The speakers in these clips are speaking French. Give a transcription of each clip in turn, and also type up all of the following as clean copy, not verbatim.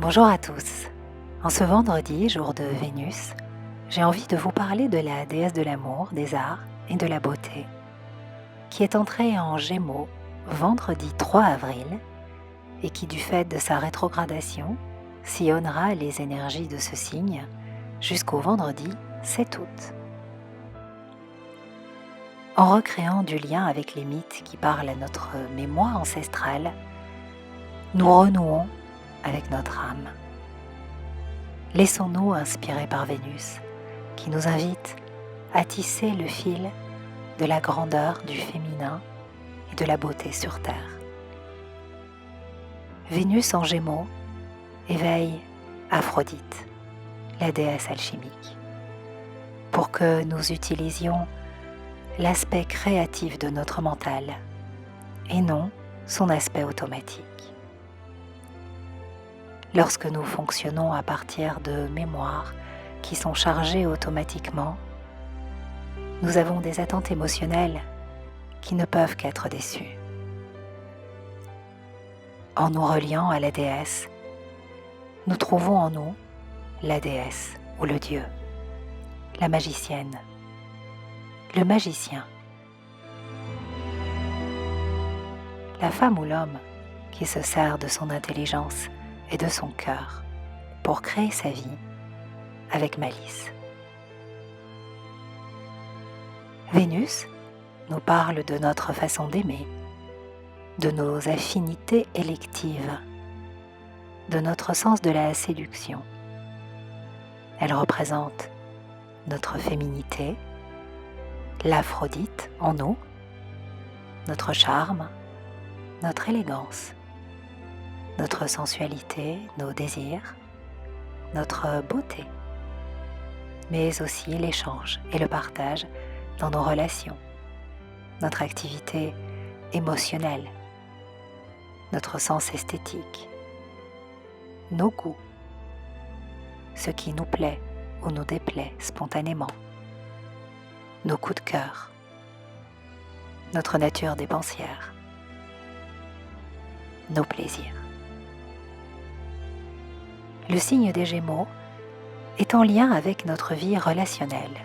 Bonjour à tous. En ce vendredi, jour de Vénus, j'ai envie de vous parler de la déesse de l'amour, des arts et de la beauté, qui est entrée en Gémeaux vendredi 3 avril et qui, du fait de sa rétrogradation, sillonnera les énergies de ce signe jusqu'au vendredi 7 août. En recréant du lien avec les mythes qui parlent à notre mémoire ancestrale, nous renouons avec notre âme. Laissons-nous inspirer par Vénus, qui nous invite à tisser le fil de la grandeur du féminin et de la beauté sur Terre. Vénus en Gémeaux éveille Aphrodite, la déesse alchimique, pour que nous utilisions l'aspect créatif de notre mental et non son aspect automatique. Lorsque nous fonctionnons à partir de mémoires qui sont chargées automatiquement, nous avons des attentes émotionnelles qui ne peuvent qu'être déçues. En nous reliant à la déesse, nous trouvons en nous la déesse ou le dieu, la magicienne, le magicien, la femme ou l'homme qui se sert de son intelligence et de son cœur pour créer sa vie avec malice. Vénus nous parle de notre façon d'aimer, de nos affinités électives, de notre sens de la séduction. Elle représente notre féminité, l'Aphrodite en nous, notre charme, notre élégance, notre sensualité, nos désirs, notre beauté, mais aussi l'échange et le partage dans nos relations, notre activité émotionnelle, notre sens esthétique, nos goûts, ce qui nous plaît ou nous déplaît spontanément, nos coups de cœur, notre nature dépensière, nos plaisirs. Le signe des Gémeaux est en lien avec notre vie relationnelle,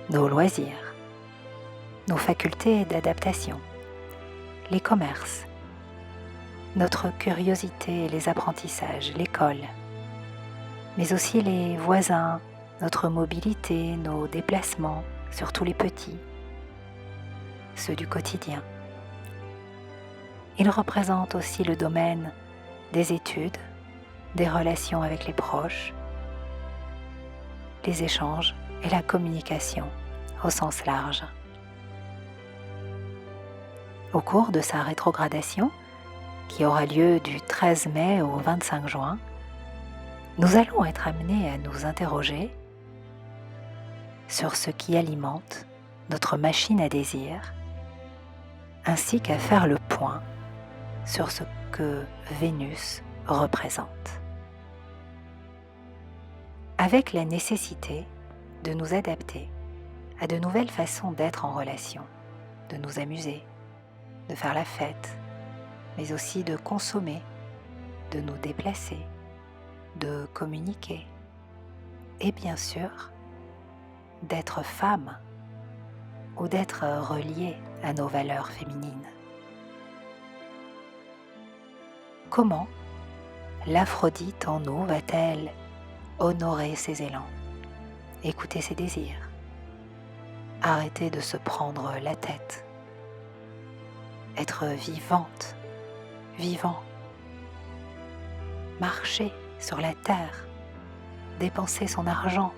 nos loisirs, nos facultés d'adaptation, les commerces, notre curiosité et les apprentissages, l'école, mais aussi les voisins, notre mobilité, nos déplacements, surtout les petits, ceux du quotidien. Il représente aussi le domaine des études, des relations avec les proches, les échanges et la communication au sens large. Au cours de sa rétrogradation, qui aura lieu du 13 mai au 25 juin, nous allons être amenés à nous interroger sur ce qui alimente notre machine à désir, ainsi qu'à faire le point sur ce que Vénus représente. Avec la nécessité de nous adapter à de nouvelles façons d'être en relation, de nous amuser, de faire la fête, mais aussi de consommer, de nous déplacer, de communiquer et bien sûr d'être femme ou d'être reliée à nos valeurs féminines. Comment l'Aphrodite en nous va-t-elle honorer ses élans, écouter ses désirs, arrêter de se prendre la tête, être vivante, vivant, marcher sur la terre, dépenser son argent,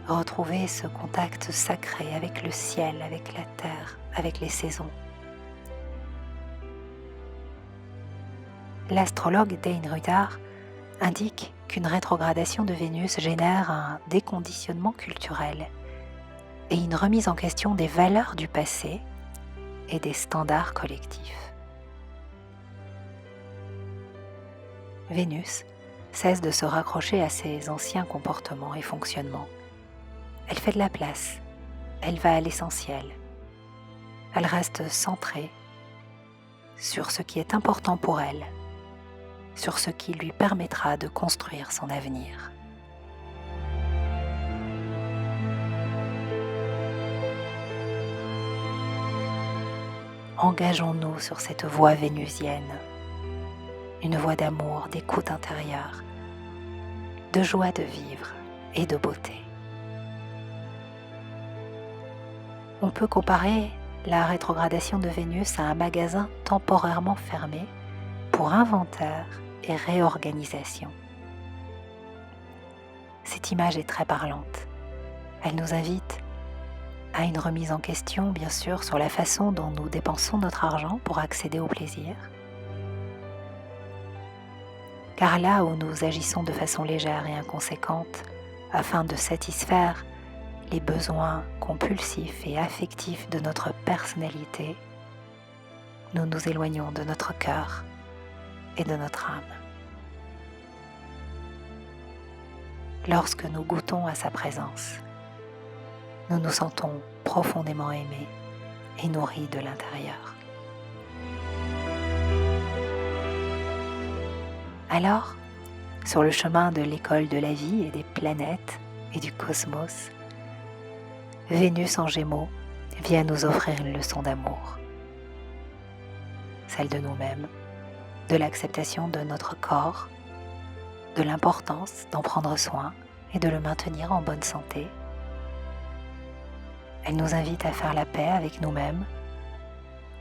retrouver ce contact sacré avec le ciel, avec la terre, avec les saisons. L'astrologue Dane Rudar indique qu'une rétrogradation de Vénus génère un déconditionnement culturel et une remise en question des valeurs du passé et des standards collectifs. Vénus cesse de se raccrocher à ses anciens comportements et fonctionnements. Elle fait de la place, elle va à l'essentiel. Elle reste centrée sur ce qui est important pour elle, sur ce qui lui permettra de construire son avenir. Engageons-nous sur cette voie vénusienne, une voie d'amour, d'écoute intérieure, de joie de vivre et de beauté. On peut comparer la rétrogradation de Vénus à un magasin temporairement fermé pour inventaire et réorganisation. Cette image est très parlante. Elle nous invite à une remise en question, bien sûr, sur la façon dont nous dépensons notre argent pour accéder au plaisir. Car là où nous agissons de façon légère et inconséquente afin de satisfaire les besoins compulsifs et affectifs de notre personnalité, nous nous éloignons de notre cœur et de notre âme. Lorsque nous goûtons à sa présence, nous nous sentons profondément aimés et nourris de l'intérieur. Alors, sur le chemin de l'école de la vie et des planètes et du cosmos, Vénus en Gémeaux vient nous offrir une leçon d'amour, celle de nous-mêmes, de l'acceptation de notre corps, de l'importance d'en prendre soin et de le maintenir en bonne santé. Elle nous invite à faire la paix avec nous-mêmes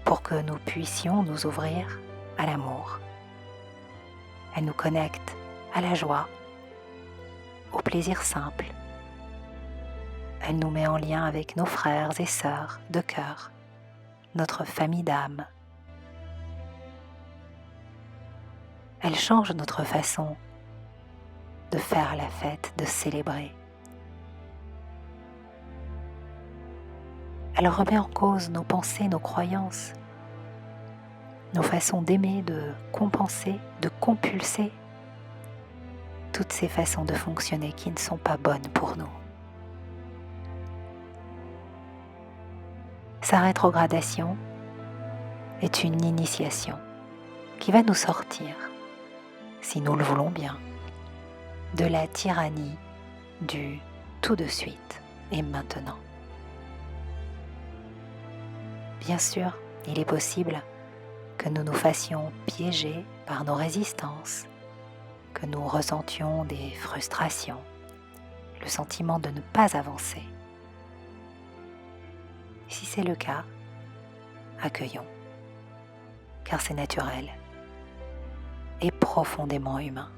pour que nous puissions nous ouvrir à l'amour. Elle nous connecte à la joie, au plaisir simple. Elle nous met en lien avec nos frères et sœurs de cœur, notre famille d'âme. Elle change notre façon de faire la fête, de célébrer. Elle remet en cause nos pensées, nos croyances, nos façons d'aimer, de compenser, de compulser, toutes ces façons de fonctionner qui ne sont pas bonnes pour nous. Sa rétrogradation est une initiation qui va nous sortir, si nous le voulons bien, de la tyrannie du tout de suite et maintenant. Bien sûr, il est possible que nous nous fassions piéger par nos résistances, que nous ressentions des frustrations, le sentiment de ne pas avancer. Si c'est le cas, accueillons, car c'est naturel et profondément humain.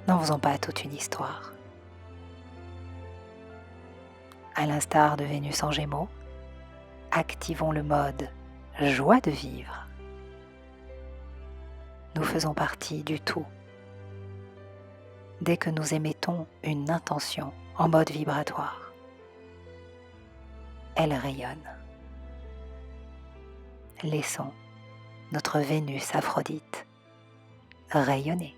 N'en faisons pas toute une histoire. À l'instar de Vénus en Gémeaux, activons le mode joie de vivre. Nous faisons partie du tout. Dès que nous émettons une intention en mode vibratoire, elle rayonne. Laissons notre Vénus Aphrodite rayonner.